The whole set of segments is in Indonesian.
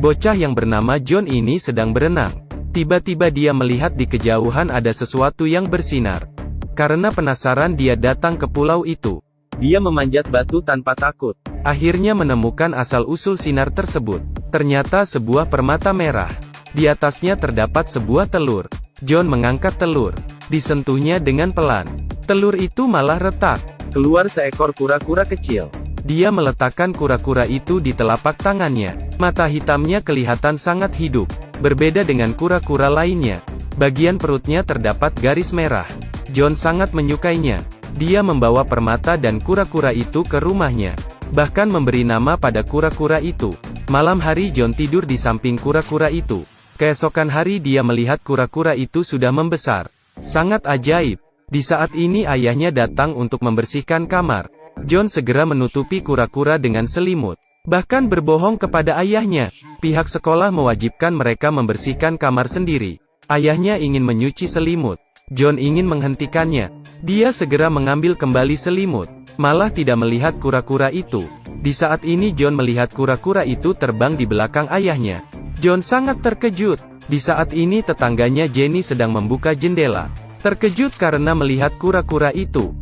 Bocah yang bernama John ini sedang berenang. Tiba-tiba dia melihat di kejauhan ada sesuatu yang bersinar. Karena penasaran dia datang ke pulau itu. Dia memanjat batu tanpa takut. Akhirnya menemukan asal-usul sinar tersebut. Ternyata sebuah permata merah. Di atasnya terdapat sebuah telur. John mengangkat telur. Disentuhnya dengan pelan. Telur itu malah retak. Keluar seekor kura-kura kecil. Dia meletakkan kura-kura itu di telapak tangannya. Mata hitamnya kelihatan sangat hidup. Berbeda dengan kura-kura lainnya. Bagian perutnya terdapat garis merah. John sangat menyukainya. Dia membawa permata dan kura-kura itu ke rumahnya. Bahkan memberi nama pada kura-kura itu. Malam hari John tidur di samping kura-kura itu. Keesokan hari dia melihat kura-kura itu sudah membesar. Sangat ajaib. Di saat ini ayahnya datang untuk membersihkan kamar. John segera menutupi kura-kura dengan selimut. Bahkan berbohong kepada ayahnya. Pihak sekolah mewajibkan mereka membersihkan kamar sendiri. Ayahnya ingin menyuci selimut. John ingin menghentikannya. Dia segera mengambil kembali selimut. Malah tidak melihat kura-kura itu. Di saat ini John melihat kura-kura itu terbang di belakang ayahnya. John sangat terkejut. Di saat ini tetangganya Jenny sedang membuka jendela. Terkejut karena melihat kura-kura itu.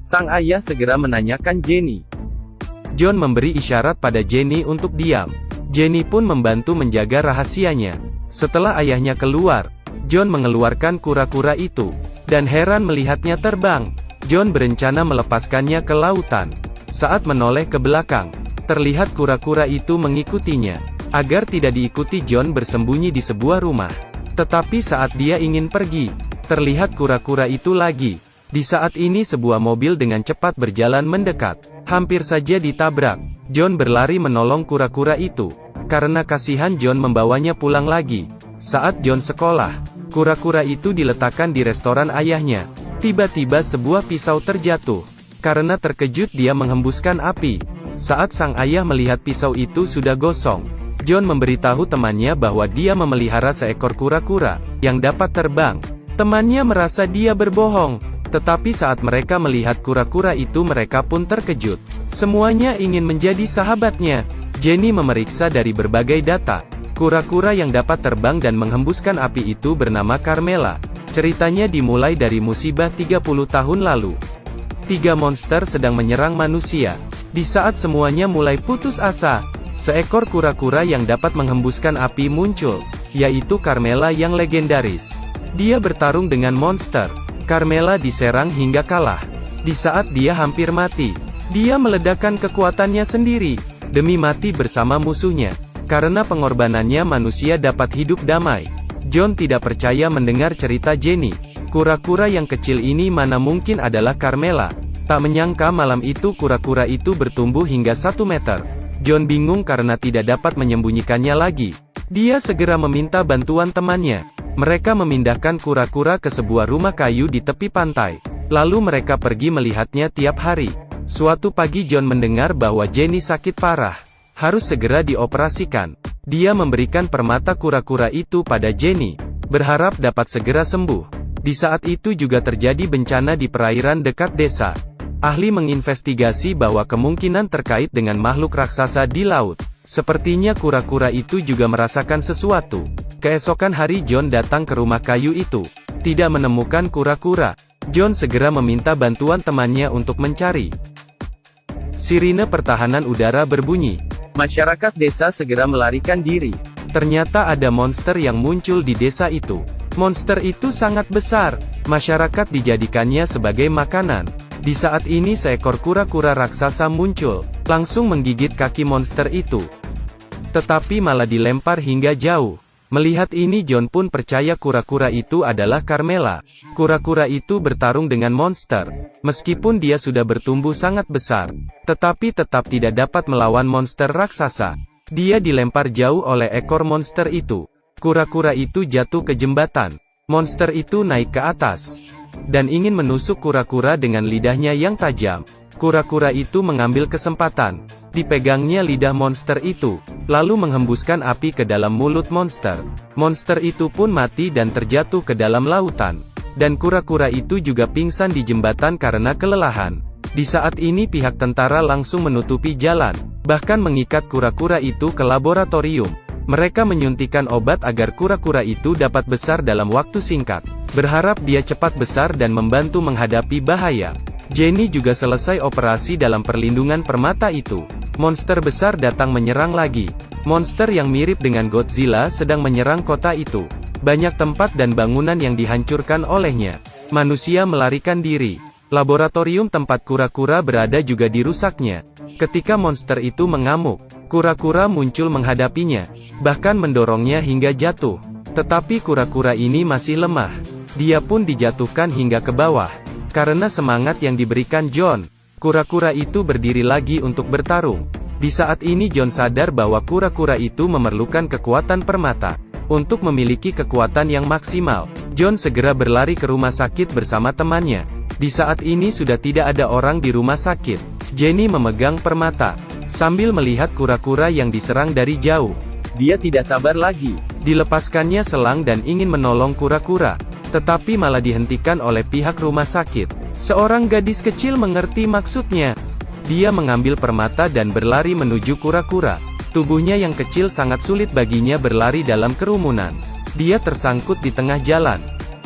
Sang ayah segera menanyakan Jenny. John memberi isyarat pada Jenny untuk diam. Jenny pun membantu menjaga rahasianya. Setelah ayahnya keluar, John mengeluarkan kura-kura itu, dan heran melihatnya terbang. John berencana melepaskannya ke lautan. Saat menoleh ke belakang, terlihat kura-kura itu mengikutinya. Agar tidak diikuti, John bersembunyi di sebuah rumah. Tetapi saat dia ingin pergi, terlihat kura-kura itu lagi. Di saat ini sebuah mobil dengan cepat berjalan mendekat. Hampir saja ditabrak. John berlari menolong kura-kura itu. Karena kasihan, John membawanya pulang lagi. Saat John sekolah, kura-kura itu diletakkan di restoran ayahnya. Tiba-tiba sebuah pisau terjatuh. Karena terkejut dia menghembuskan api. Saat sang ayah melihat pisau itu sudah gosong, John memberitahu temannya bahwa dia memelihara seekor kura-kura yang dapat terbang. Temannya merasa dia berbohong. Tetapi saat mereka melihat kura-kura itu mereka pun terkejut. Semuanya ingin menjadi sahabatnya. Jenny memeriksa dari berbagai data. Kura-kura yang dapat terbang dan menghembuskan api itu bernama Carmela. Ceritanya dimulai dari musibah 30 tahun lalu. 3 monster sedang menyerang manusia. Di saat semuanya mulai putus asa, seekor kura-kura yang dapat menghembuskan api muncul, yaitu Carmela yang legendaris. Dia bertarung dengan monster. Carmela diserang hingga kalah. Di saat dia hampir mati, dia meledakkan kekuatannya sendiri, demi mati bersama musuhnya. Karena pengorbanannya manusia dapat hidup damai. John tidak percaya mendengar cerita Jenny. Kura-kura yang kecil ini mana mungkin adalah Carmela. Tak menyangka malam itu kura-kura itu bertumbuh hingga 1 meter. John bingung karena tidak dapat menyembunyikannya lagi. Dia segera meminta bantuan temannya. Mereka memindahkan kura-kura ke sebuah rumah kayu di tepi pantai. Lalu mereka pergi melihatnya tiap hari. Suatu pagi John mendengar bahwa Jenny sakit parah. Harus segera dioperasikan. Dia memberikan permata kura-kura itu pada Jenny, berharap dapat segera sembuh. Di saat itu juga terjadi bencana di perairan dekat desa. Ahli menginvestigasi bahwa kemungkinan terkait dengan makhluk raksasa di laut. Sepertinya kura-kura itu juga merasakan sesuatu. Keesokan hari John datang ke rumah kayu itu. Tidak menemukan kura-kura. John segera meminta bantuan temannya untuk mencari. Sirine pertahanan udara berbunyi. Masyarakat desa segera melarikan diri. Ternyata ada monster yang muncul di desa itu. Monster itu sangat besar. Masyarakat dijadikannya sebagai makanan. Di saat ini seekor kura-kura raksasa muncul, langsung menggigit kaki monster itu. Tetapi malah dilempar hingga jauh. Melihat ini John pun percaya kura-kura itu adalah Carmela. Kura-kura itu bertarung dengan monster. Meskipun dia sudah bertumbuh sangat besar, tetapi tetap tidak dapat melawan monster raksasa. Dia dilempar jauh oleh ekor monster itu. Kura-kura itu jatuh ke jembatan. Monster itu naik ke atas dan ingin menusuk kura-kura dengan lidahnya yang tajam. Kura-kura itu mengambil kesempatan. Dipegangnya lidah monster itu, lalu menghembuskan api ke dalam mulut monster. Monster itu pun mati dan terjatuh ke dalam lautan. Dan kura-kura itu juga pingsan di jembatan karena kelelahan. Di saat ini pihak tentara langsung menutupi jalan. bahkan mengikat kura-kura itu ke laboratorium. Mereka menyuntikkan obat agar kura-kura itu dapat besar dalam waktu singkat, berharap dia cepat besar dan membantu menghadapi bahaya. Jenny juga selesai operasi dalam perlindungan permata itu. Monster besar datang menyerang lagi. Monster yang mirip dengan Godzilla sedang menyerang kota itu. Banyak tempat dan bangunan yang dihancurkan olehnya. Manusia melarikan diri. Laboratorium tempat kura-kura berada juga dirusaknya. Ketika monster itu mengamuk, kura-kura muncul menghadapinya, bahkan mendorongnya hingga jatuh. Tetapi kura-kura ini masih lemah. Dia pun dijatuhkan hingga ke bawah. Karena semangat yang diberikan John, kura-kura itu berdiri lagi untuk bertarung. Di saat ini John sadar bahwa kura-kura itu memerlukan kekuatan permata. Untuk memiliki kekuatan yang maksimal, John segera berlari ke rumah sakit bersama temannya. Di saat ini sudah tidak ada orang di rumah sakit. Jenny memegang permata, sambil melihat kura-kura yang diserang dari jauh. Dia tidak sabar lagi. Dilepaskannya selang dan ingin menolong kura-kura, tetapi malah dihentikan oleh pihak rumah sakit. Seorang gadis kecil mengerti maksudnya. Dia mengambil permata dan berlari menuju kura-kura. Tubuhnya yang kecil sangat sulit baginya berlari dalam kerumunan. Dia tersangkut di tengah jalan.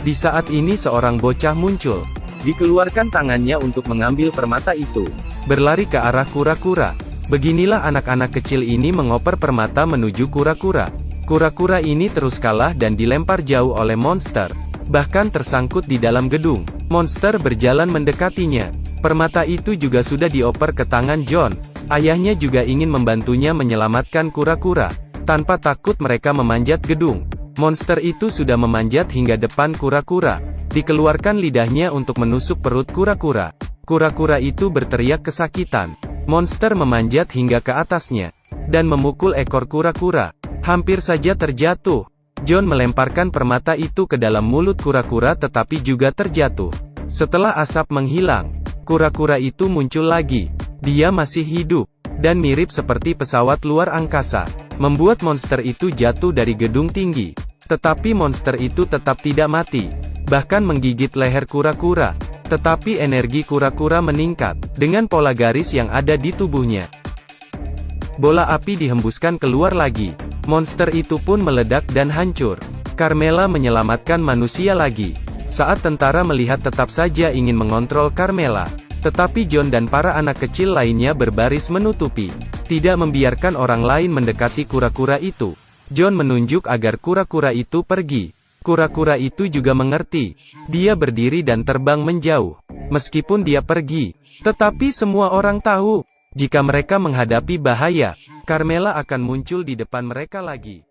Di saat ini seorang bocah muncul. Dikeluarkan tangannya untuk mengambil permata itu. Berlari ke arah kura-kura. Beginilah anak-anak kecil ini mengoper permata menuju kura-kura. Kura-kura ini terus kalah dan dilempar jauh oleh monster. Bahkan tersangkut di dalam gedung. Monster berjalan mendekatinya. Permata itu juga sudah dioper ke tangan John. Ayahnya juga ingin membantunya menyelamatkan kura-kura. Tanpa takut mereka memanjat gedung. Monster itu sudah memanjat hingga depan kura-kura. Dikeluarkan lidahnya untuk menusuk perut kura-kura. Kura-kura itu berteriak kesakitan. Monster memanjat hingga ke atasnya, dan memukul ekor kura-kura. Hampir saja terjatuh. John melemparkan permata itu ke dalam mulut kura-kura tetapi juga terjatuh. Setelah asap menghilang, kura-kura itu muncul lagi. Dia masih hidup, dan mirip seperti pesawat luar angkasa. Membuat monster itu jatuh dari gedung tinggi. Tetapi monster itu tetap tidak mati. Bahkan menggigit leher kura-kura. Tetapi energi kura-kura meningkat, dengan pola garis yang ada di tubuhnya. Bola api dihembuskan keluar lagi. Monster itu pun meledak dan hancur. Carmela menyelamatkan manusia lagi. Saat tentara melihat tetap saja ingin mengontrol Carmela. Tetapi John dan para anak kecil lainnya berbaris menutupi. Tidak membiarkan orang lain mendekati kura-kura itu. John menunjuk agar kura-kura itu pergi. Kura-kura itu juga mengerti. Dia berdiri dan terbang menjauh. Meskipun dia pergi, tetapi semua orang tahu, jika mereka menghadapi bahaya, Carmela akan muncul di depan mereka lagi.